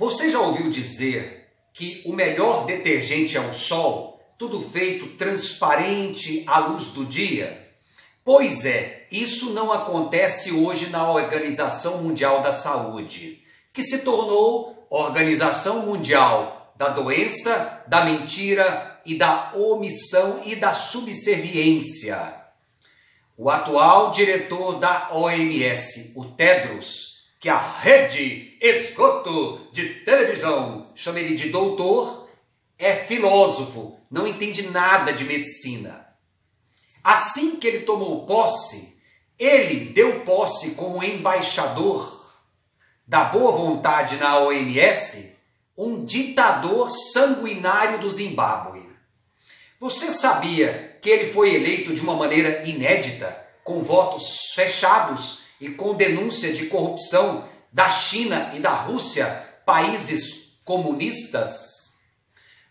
Você já ouviu dizer que o melhor detergente é o sol, tudo feito transparente à luz do dia? Pois é, isso não acontece hoje na Organização Mundial da Saúde, que se tornou Organização Mundial da Doença, da Mentira e da Omissão e da Subserviência. O atual diretor da OMS, o Tedros, que a rede esgoto de televisão chama ele de doutor, é filósofo, não entende nada de medicina. Assim que ele tomou posse, ele deu posse como embaixador da boa vontade na OMS, um ditador sanguinário do Zimbábue. Você sabia que ele foi eleito de uma maneira inédita, com votos fechados e com denúncia de corrupção da China e da Rússia, países comunistas?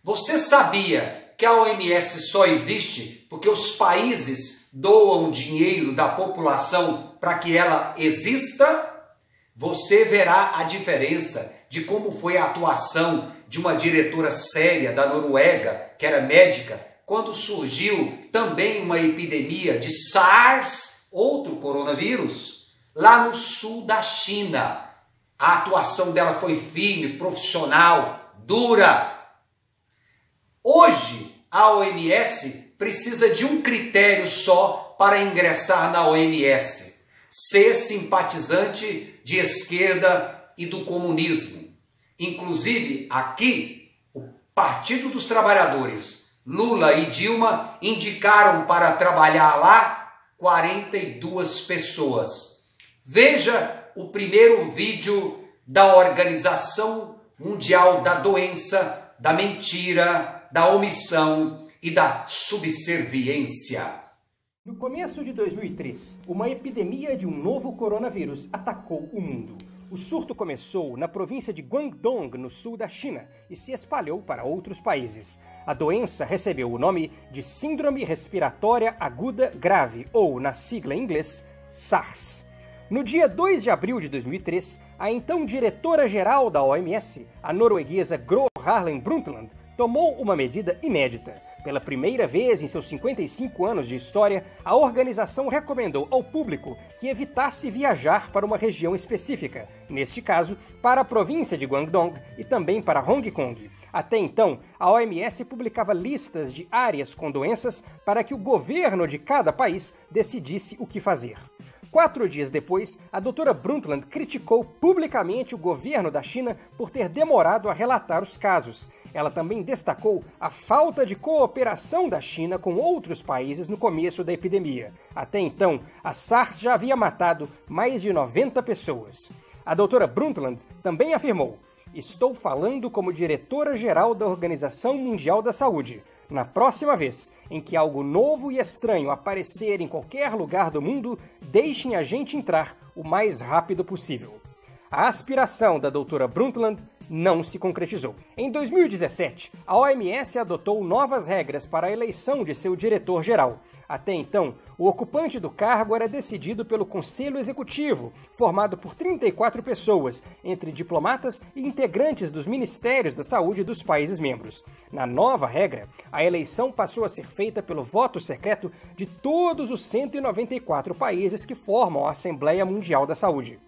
Você sabia que a OMS só existe porque os países doam dinheiro da população para que ela exista? Você verá a diferença de como foi a atuação de uma diretora séria da Noruega, que era médica, quando surgiu também uma epidemia de SARS, outro coronavírus, lá no sul da China. A atuação dela foi firme, profissional, dura. Hoje, a OMS precisa de um critério só para ingressar na OMS: ser simpatizante de esquerda e do comunismo. Inclusive, aqui, o Partido dos Trabalhadores, Lula e Dilma, indicaram para trabalhar lá 42 pessoas. Veja o primeiro vídeo da Organização Mundial da Doença, da Mentira, da Omissão e da Subserviência. No começo de 2003, uma epidemia de um novo coronavírus atacou o mundo. O surto começou na província de Guangdong, no sul da China, e se espalhou para outros países. A doença recebeu o nome de Síndrome Respiratória Aguda Grave, ou, na sigla em inglês, SARS. No dia 2 de abril de 2003, a então diretora-geral da OMS, a norueguesa Gro Harlem Brundtland, tomou uma medida inédita. Pela primeira vez em seus 55 anos de história, a organização recomendou ao público que evitasse viajar para uma região específica, neste caso, para a província de Guangdong e também para Hong Kong. Até então, a OMS publicava listas de áreas com doenças para que o governo de cada país decidisse o que fazer. 4 dias depois, a doutora Brundtland criticou publicamente o governo da China por ter demorado a relatar os casos. Ela também destacou a falta de cooperação da China com outros países no começo da epidemia. Até então, a SARS já havia matado mais de 90 pessoas. A doutora Brundtland também afirmou: "Estou falando como diretora-geral da Organização Mundial da Saúde. Na próxima vez em que algo novo e estranho aparecer em qualquer lugar do mundo, deixem a gente entrar o mais rápido possível." A aspiração da doutora Brundtland não se concretizou. Em 2017, a OMS adotou novas regras para a eleição de seu diretor-geral. Até então, o ocupante do cargo era decidido pelo Conselho Executivo, formado por 34 pessoas, entre diplomatas e integrantes dos Ministérios da Saúde dos países membros. Na nova regra, a eleição passou a ser feita pelo voto secreto de todos os 194 países que formam a Assembleia Mundial da Saúde.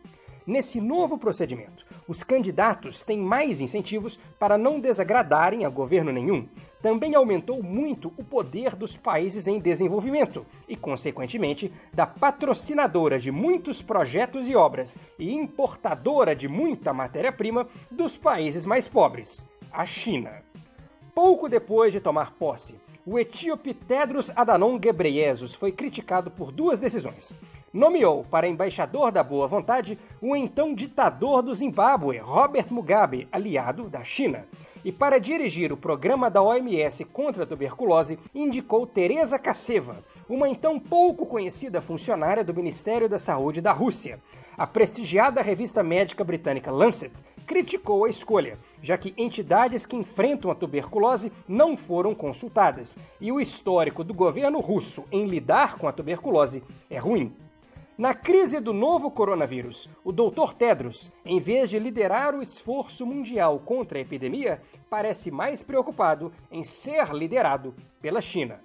Nesse novo procedimento, os candidatos têm mais incentivos para não desagradarem a governo nenhum. Também aumentou muito o poder dos países em desenvolvimento e, consequentemente, da patrocinadora de muitos projetos e obras e importadora de muita matéria-prima dos países mais pobres, a China. Pouco depois de tomar posse, o etíope Tedros Adhanom Ghebreyesus foi criticado por 2 decisões. Nomeou para embaixador da boa vontade o então ditador do Zimbábue, Robert Mugabe, aliado da China. E para dirigir o programa da OMS contra a tuberculose, indicou Teresa Kaseva, uma então pouco conhecida funcionária do Ministério da Saúde da Rússia. A prestigiada revista médica britânica Lancet criticou a escolha, já que entidades que enfrentam a tuberculose não foram consultadas, e o histórico do governo russo em lidar com a tuberculose é ruim. Na crise do novo coronavírus, o Dr. Tedros, em vez de liderar o esforço mundial contra a epidemia, parece mais preocupado em ser liderado pela China.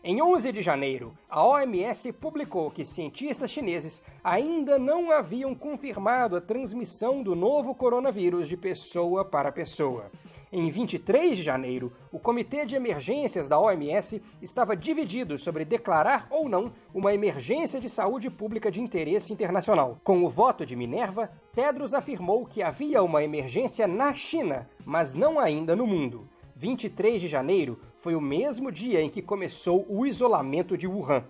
Em 11 de janeiro, a OMS publicou que cientistas chineses ainda não haviam confirmado a transmissão do novo coronavírus de pessoa para pessoa. Em 23 de janeiro, o Comitê de Emergências da OMS estava dividido sobre declarar ou não uma emergência de saúde pública de interesse internacional. Com o voto de Minerva, Tedros afirmou que havia uma emergência na China, mas não ainda no mundo. 23 de janeiro foi o mesmo dia em que começou o isolamento de Wuhan.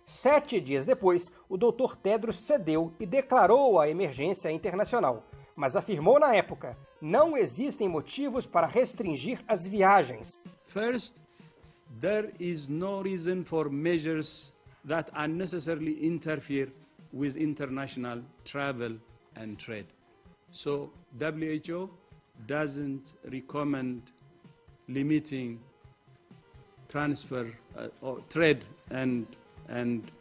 7 dias depois, o Dr. Tedros cedeu e declarou a emergência internacional, mas afirmou na época: não existem motivos para restringir as viagens. First, there is no reason for measures that unnecessarily interfere with international travel and trade. So, WHO doesn't recommend limiting transfer or trade and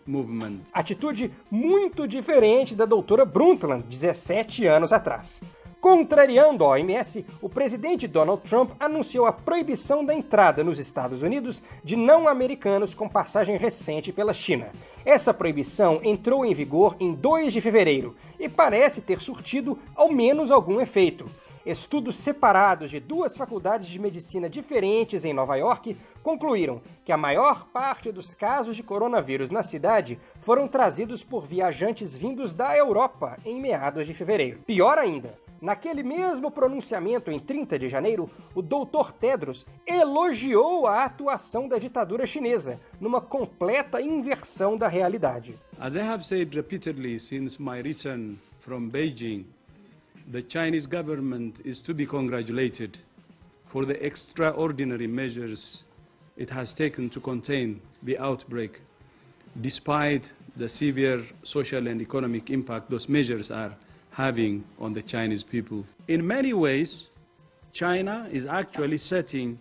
movement. Atitude muito diferente da doutora Brundtland, 17 anos atrás. Contrariando a OMS, o presidente Donald Trump anunciou a proibição da entrada nos Estados Unidos de não-americanos com passagem recente pela China. Essa proibição entrou em vigor em 2 de fevereiro e parece ter surtido ao menos algum efeito. Estudos separados de 2 faculdades de medicina diferentes em Nova York concluíram que a maior parte dos casos de coronavírus na cidade foram trazidos por viajantes vindos da Europa em meados de fevereiro. Pior ainda, naquele mesmo pronunciamento em 30 de janeiro, o Dr. Tedros elogiou a atuação da ditadura chinesa, numa completa inversão da realidade. As I have said repeatedly since my return from Beijing, the Chinese government is to be congratulated for the extraordinary measures it has taken to contain the outbreak, despite the severe social and economic impact those measures are having on the Chinese people. In many ways, China is actually setting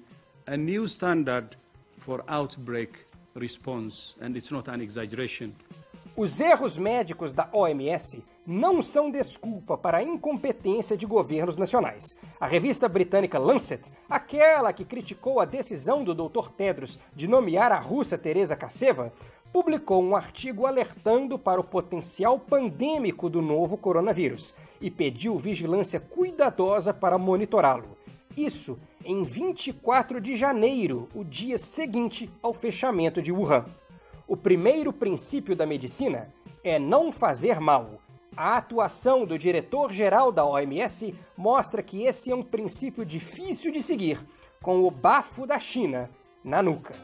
a new standard for outbreak response, and it's not an exaggeration. Os erros médicos da OMS não são desculpa para a incompetência de governos nacionais. A revista britânica Lancet, aquela que criticou a decisão do Dr. Tedros de nomear a russa Teresa Kaseva, publicou um artigo alertando para o potencial pandêmico do novo coronavírus e pediu vigilância cuidadosa para monitorá-lo. Isso em 24 de janeiro, o dia seguinte ao fechamento de Wuhan. O primeiro princípio da medicina é não fazer mal. A atuação do diretor-geral da OMS mostra que esse é um princípio difícil de seguir, com o bafo da China na nuca.